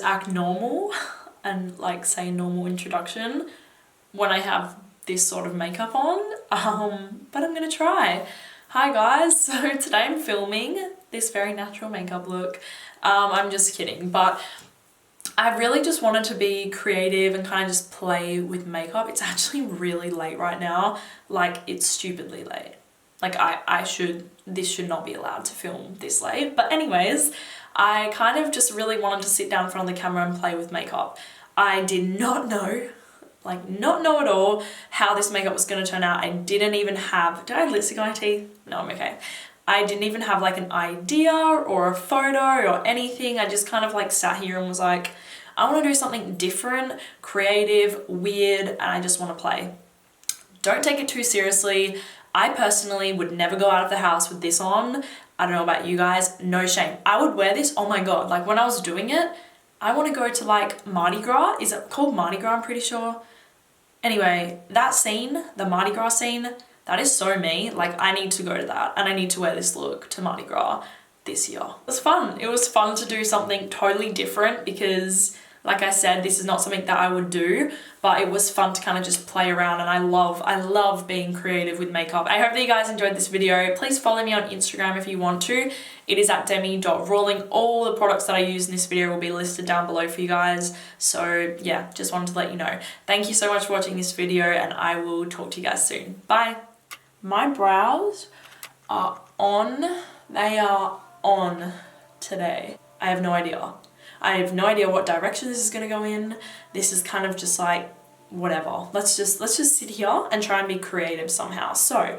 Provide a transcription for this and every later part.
act normal and like say normal introduction when I have this sort of makeup on, but I'm gonna try. Hi guys, so today I'm filming this very natural makeup look. I'm just kidding, but I really just wanted to be creative and kind of just play with makeup. It's actually really late right now, like it's stupidly late. Like this should not be allowed to film this late. But anyways, I kind of just really wanted to sit down in front of the camera and play with makeup. I did not know, like not know at all how this makeup was going to turn out. I didn't even have, did I have lipstick on my teeth? No, I'm okay. I didn't even have like an idea or a photo or anything. I just kind of like sat here and was like, I want to do something different, creative, weird, and I just want to play. Don't take it too seriously. I personally would never go out of the house with this on. I don't know about you guys, no shame. I would wear this, oh my God, like when I was doing it, I want to go to like Mardi Gras. Is it called Mardi Gras? I'm pretty sure. Anyway, that scene, the Mardi Gras scene, that is so me. Like I need to go to that and I need to wear this look to Mardi Gras this year. It was fun. It was fun to do something totally different because like I said, this is not something that I would do, but it was fun to kind of just play around, and I love being creative with makeup. I hope that you guys enjoyed this video. Please follow me on Instagram if you want to. It is at demi.rawling. All the products that I use in this video will be listed down below for you guys. So yeah, just wanted to let you know. Thank you so much for watching this video, and I will talk to you guys soon. Bye. My brows are on. They are on today. I have no idea. I have no idea what direction this is going to go in. This is kind of just like, whatever. Let's just sit here and try and be creative somehow. So,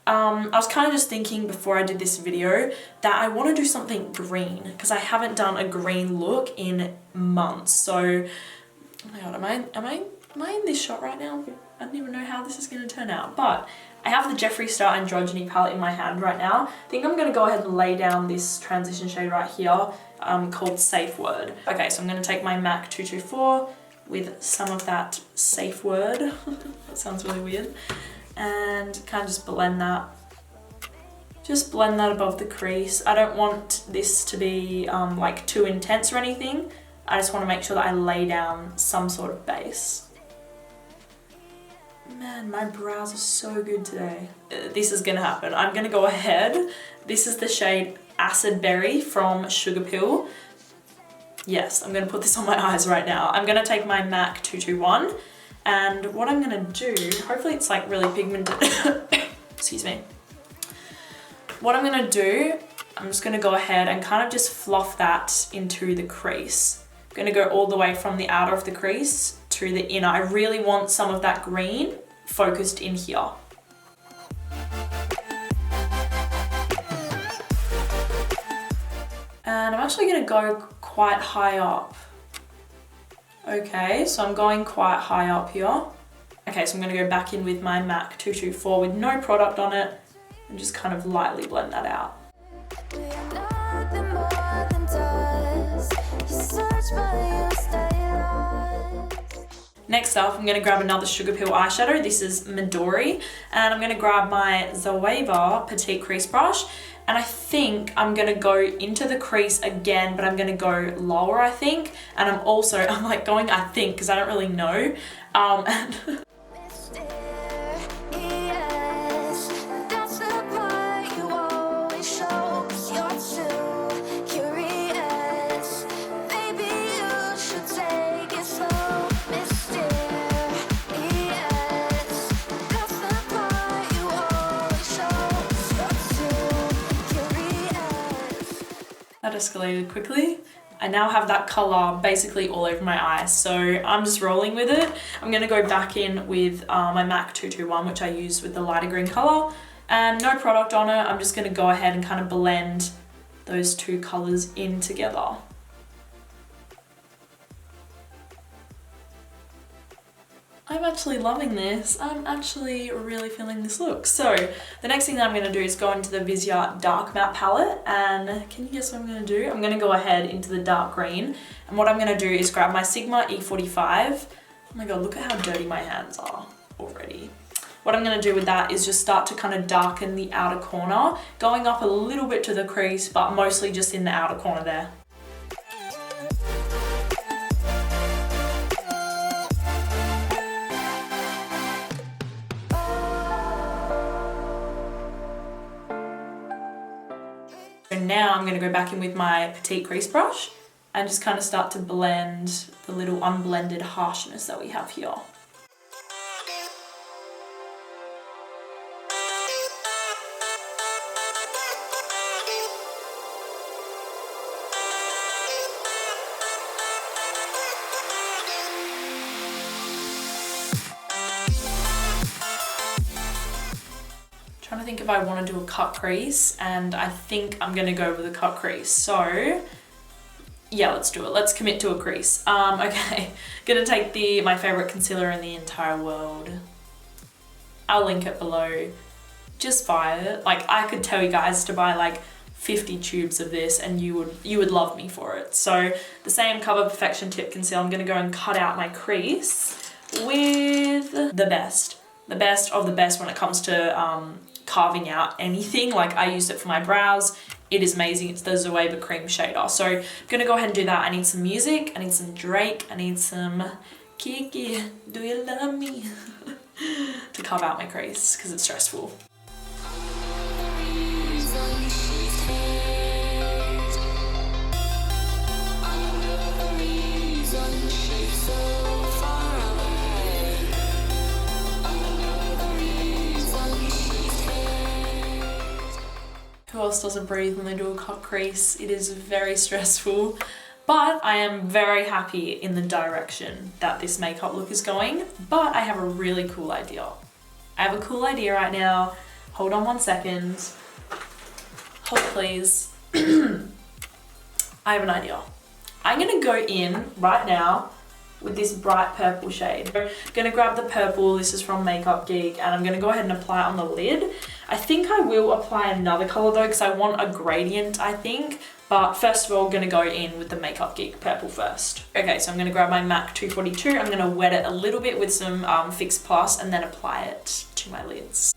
I was kind of just thinking before I did this video that I want to do something green because I haven't done a green look in months. So, oh my God, am I in this shot right now? I don't even know how this is going to turn out, but I have the Jeffree Star Androgyny palette in my hand right now. I think I'm going to go ahead and lay down this transition shade right here called Safe Word. Okay, so I'm going to take my MAC 224 with some of that Safe Word. That sounds really weird. And kind of just blend that. Just blend that above the crease. I don't want this to be like too intense or anything. I just want to make sure that I lay down some sort of base. Man, my brows are so good today. This is gonna happen. I'm gonna go ahead. This is the shade Acid Berry from Sugar Pill. Yes, I'm gonna put this on my eyes right now. I'm gonna take my MAC 221, and what I'm gonna do, hopefully it's like really pigmented. Excuse me. What I'm gonna do, I'm just gonna go ahead and kind of just fluff that into the crease. I'm gonna go all the way from the outer of the crease to the inner. I really want some of that green focused in here. And I'm actually gonna go quite high up. Okay, so I'm going quite high up here. Okay, so I'm gonna go back in with my MAC 224 with no product on it and just kind of lightly blend that out. Next up, I'm going to grab another Sugar Pill eyeshadow. This is Midori, and I'm going to grab my Zoeva Petite Crease Brush, and I think I'm going to go into the crease again, but I'm going to go lower, I think, and I'm like going I think because I don't really know, and that escalated quickly. I now have that color basically all over my eyes, so I'm just rolling with it. I'm gonna go back in with my MAC 221, which I used with the lighter green color, and no product on it. I'm just gonna go ahead and kind of blend those two colors in together. I'm actually loving this. I'm actually really feeling this look. So the next thing that I'm going to do is go into the Viseart Dark Matte palette, and can you guess what I'm going to do? I'm going to go ahead into the dark green, and what I'm going to do is grab my Sigma E45. Oh my God, look at how dirty my hands are already. What I'm going to do with that is just start to kind of darken the outer corner, going up a little bit to the crease, but mostly just in the outer corner there. now I'm going to go back in with my petite crease brush and just kind of start to blend the little unblended harshness that we have here. Trying to think if I want to do a cut crease, and I think I'm going to go with a cut crease. So yeah, let's do it. Let's commit to a crease. Okay, gonna take my favorite concealer in the entire world. I'll link it below. Just buy it. Like, I could tell you guys to buy like 50 tubes of this and you would love me for it. So the same Cover Perfection Tip Concealer, I'm gonna go and cut out my crease with the best of the best when it comes to carving out anything. Like, I used it for my brows. It is amazing. It's the Zoeva Cream Shader. So I'm gonna go ahead and do that. I need some music, I need some Drake, I need some Kiki, do you love me? to carve out my crease, because it's stressful. Who else doesn't breathe when they do a cut crease? It is very stressful, but I am very happy in the direction that this makeup look is going. But I have a really cool idea. I have a cool idea right now. Hold on 1 second. Hold please. I have an idea. I'm gonna go in right now with this bright purple shade. I'm gonna grab the purple, this is from Makeup Geek, and I'm gonna go ahead and apply it on the lid. I think I will apply another color though, because I want a gradient, I think. But first of all, I'm gonna go in with the Makeup Geek purple first. Okay, so I'm gonna grab my MAC 242, I'm gonna wet it a little bit with some Fix Plus and then apply it to my lids.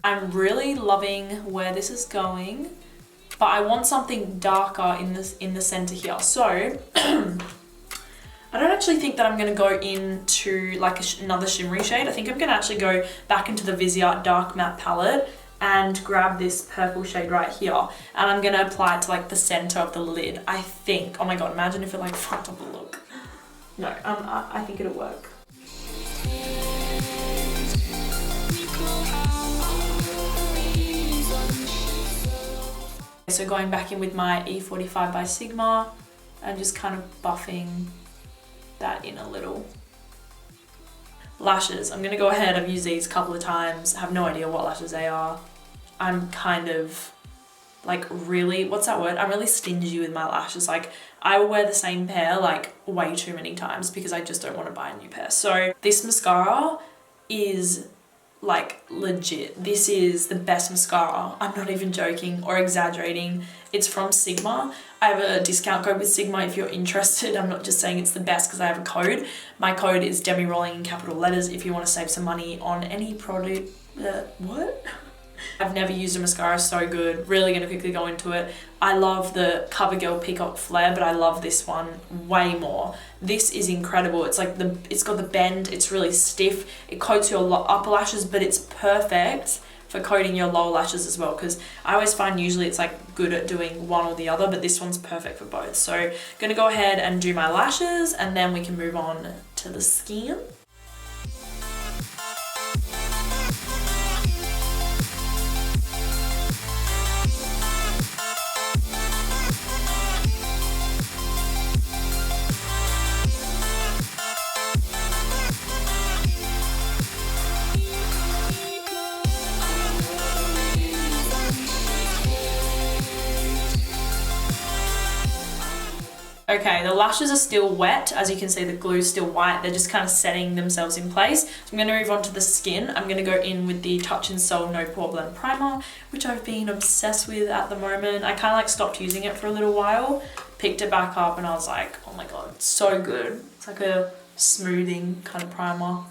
I'm really loving where this is going, but I want something darker in the center here. So I don't actually think that I'm gonna go into like another shimmery shade. I think I'm gonna actually go back into the Viseart Dark Matte palette and grab this purple shade right here, and I'm gonna apply it to like the center of the lid, I think. Oh my god, imagine if it like fucked up the look. No, I think it'll work. So going back in with my E45 by Sigma and just kind of buffing that in a little. Lashes, I'm gonna go ahead, I've used these a couple of times, I have no idea what lashes they are. I'm kind of like really, what's that word? I'm really stingy with my lashes. Like, I will wear the same pair like way too many times because I just don't want to buy a new pair. So this mascara is like legit. This is the best mascara. I'm not even joking or exaggerating. It's from Sigma. I have a discount code with Sigma if you're interested. I'm not just saying it's the best because I have a code. My code is demirawling in capital letters if you want to save some money on any product. What? I've never used a mascara so good. Really gonna quickly go into it. I love the CoverGirl Peacock Flare, but I love this one way more. This is incredible. It's like it's got the bend, it's really stiff. It coats your upper lashes, but it's perfect for coating your lower lashes as well, because I always find usually it's like good at doing one or the other, but this one's perfect for both. So gonna go ahead and do my lashes and then we can move on to the skin. Okay, the lashes are still wet. As you can see, the glue's still white. They're just kind of setting themselves in place. So I'm going to move on to the skin. I'm going to go in with the Touch in Sol No Pore Blend Primer, which I've been obsessed with at the moment. I kind of like stopped using it for a little while, picked it back up, and I was like, oh my god, it's so good. It's like a smoothing kind of primer.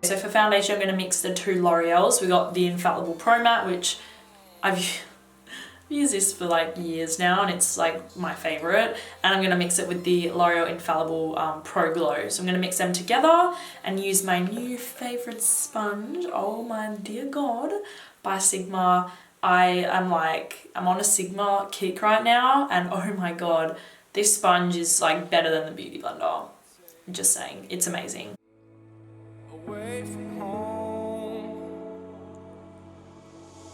So for foundation, I'm going to mix the two L'Oreals. We got the Infallible Pro Matte, which used this for like years now and it's like my favorite. And I'm going to mix it with the L'Oreal Infallible Pro Glow. So I'm going to mix them together and use my new favorite sponge, oh my dear god, by Sigma. I'm on a Sigma kick right now, and oh my god, this sponge is like better than the Beauty Blender. I'm just saying, it's amazing. Away from home,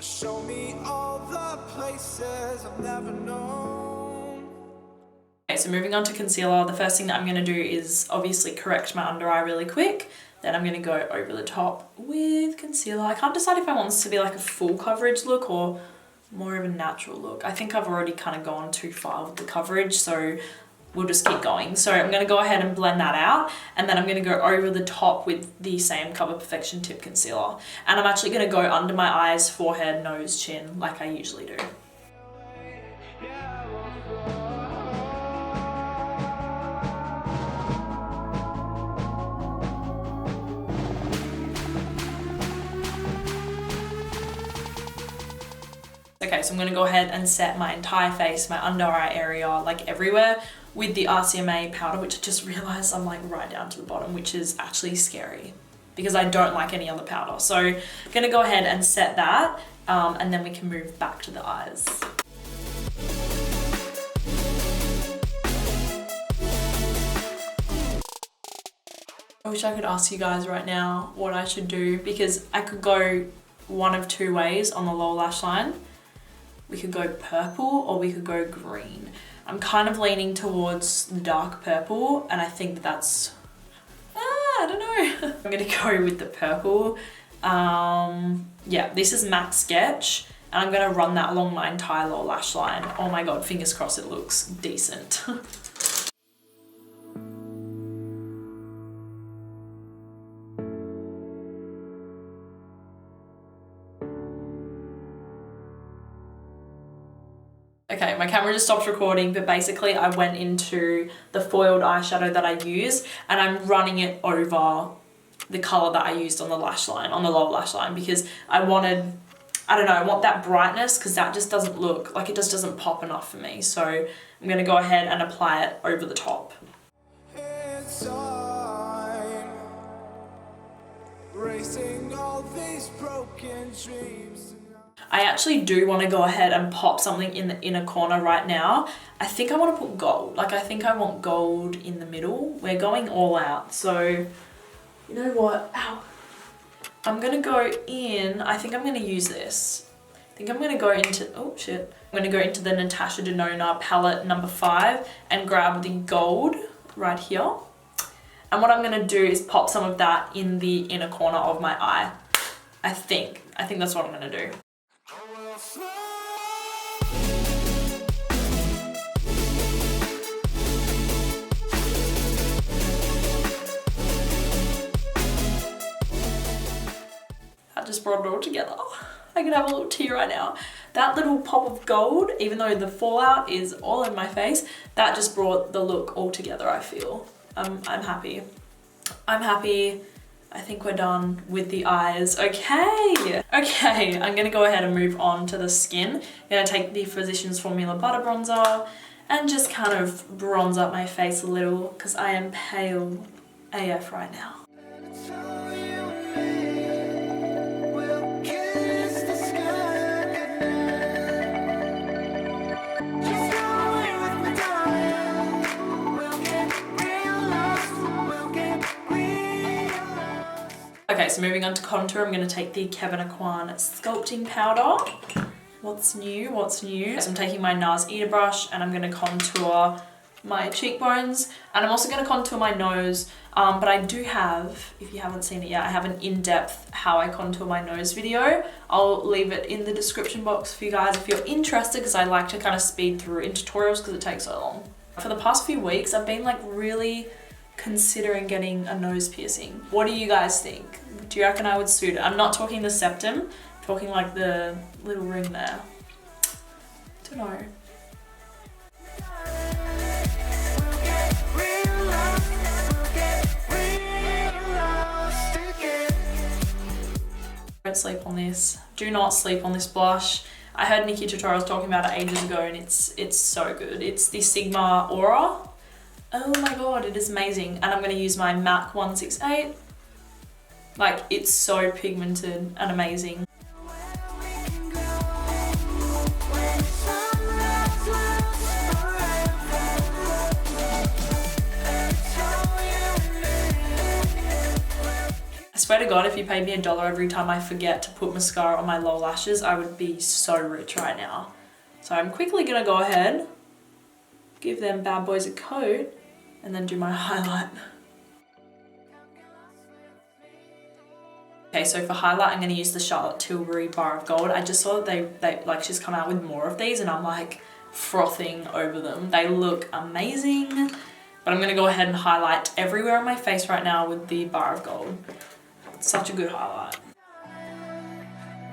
show me all the places I've never known. Okay, so moving on to concealer, the first thing that I'm going to do is obviously correct my under eye really quick. Then I'm going to go over the top with concealer. I can't decide if I want this to be like a full coverage look or more of a natural look. I think I've already kind of gone too far with the coverage, so we'll just keep going. So I'm going to go ahead and blend that out, and then I'm going to go over the top with the same Cover Perfection Tip Concealer. And I'm actually going to go under my eyes, forehead, nose, chin, like I usually do. Okay, so I'm going to go ahead and set my entire face, my under eye area, like everywhere, with the RCMA powder, which I just realized I'm like right down to the bottom, which is actually scary because I don't like any other powder. So I'm going to go ahead and set that, and then we can move back to the eyes. I wish I could ask you guys right now what I should do, because I could go one of two ways on the lower lash line. We could go purple or we could go green. I'm kind of leaning towards the dark purple, and I think that's, I don't know. I'm gonna go with the purple. Yeah, this is MAC Sketch, and I'm gonna run that along my entire lower lash line. Oh my god, fingers crossed it looks decent. Okay, my camera just stopped recording, but basically I went into the foiled eyeshadow that I use, and I'm running it over the colour that I used on the lash line, on the lower lash line, because I wanted, I don't know, I want that brightness, because that just doesn't look, like it just doesn't pop enough for me. So I'm going to go ahead and apply it over the top. It's time, racing all these broken dreams. I actually do want to go ahead and pop something in the inner corner right now. I think I want to put gold. Like, I think I want gold in the middle. We're going all out. So, you know what? Ow. I'm going to go in. I think I'm going to use this. I think I'm going to go into, oh shit. I'm going to go into the Natasha Denona palette number 5 and grab the gold right here. And what I'm going to do is pop some of that in the inner corner of my eye. I think that's what I'm going to do. That just brought it all together. I could have a little tear right now. That little pop of gold, even though the fallout is all in my face, that just brought the look all together, I feel. I'm happy. I'm happy. I think we're done with the eyes. Okay, I'm gonna go ahead and move on to the skin. I'm gonna take the Physicians Formula Butter Bronzer and just kind of bronze up my face a little, because I am pale AF right now. Okay, so moving on to contour, I'm going to take the Kevin Aucoin Sculpting Powder. What's new? What's new? So I'm taking my NARS Eater brush and I'm going to contour my cheekbones, and I'm also going to contour my nose, but I do have, if you haven't seen it yet, I have an in-depth how I contour my nose video. I'll leave it in the description box for you guys if you're interested, because I like to kind of speed through in tutorials because it takes so long. For the past few weeks, I've been like really considering getting a nose piercing. What do you guys think? Do you reckon I would suit it? I'm not talking the septum, I'm talking like the little ring there. Don't know. Don't sleep on this. Do not sleep on this blush. I heard Nikki tutorials talking about it ages ago, and it's so good. It's the Sigma Aura. Oh my god, it is amazing. And I'm going to use my MAC 168. Like, it's so pigmented and amazing. I swear to God, if you paid me $1 every time I forget to put mascara on my lower lashes, I would be so rich right now. So I'm quickly gonna go ahead, give them bad boys a coat, and then do my highlight. Okay, so for highlight, I'm gonna use the Charlotte Tilbury Bar of Gold. I just saw that they like, she's come out with more of these, and I'm like frothing over them. They look amazing, but I'm gonna go ahead and highlight everywhere on my face right now with the Bar of Gold. Such a good highlight.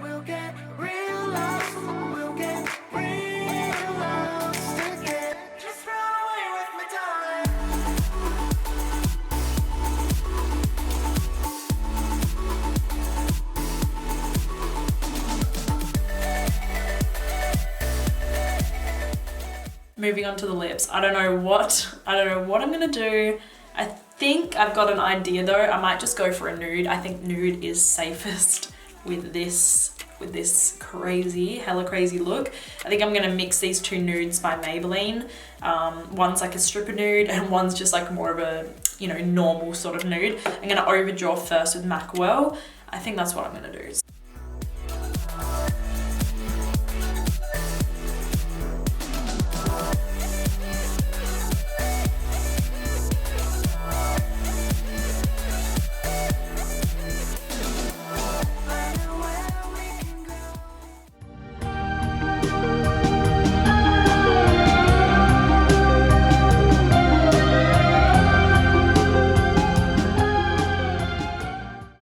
We'll get real lost, we'll get real lost again. Just run away with me, darling. Moving on to the lips. I don't know what I'm gonna do. I think I've got an idea though. I might just go for a nude. I think nude is safest with this hella crazy look. I think I'm gonna mix these two nudes by Maybelline. One's like a stripper nude and one's just like more of a, you know, normal sort of nude. I'm gonna overdraw first with MAC Well. I think that's what I'm gonna do.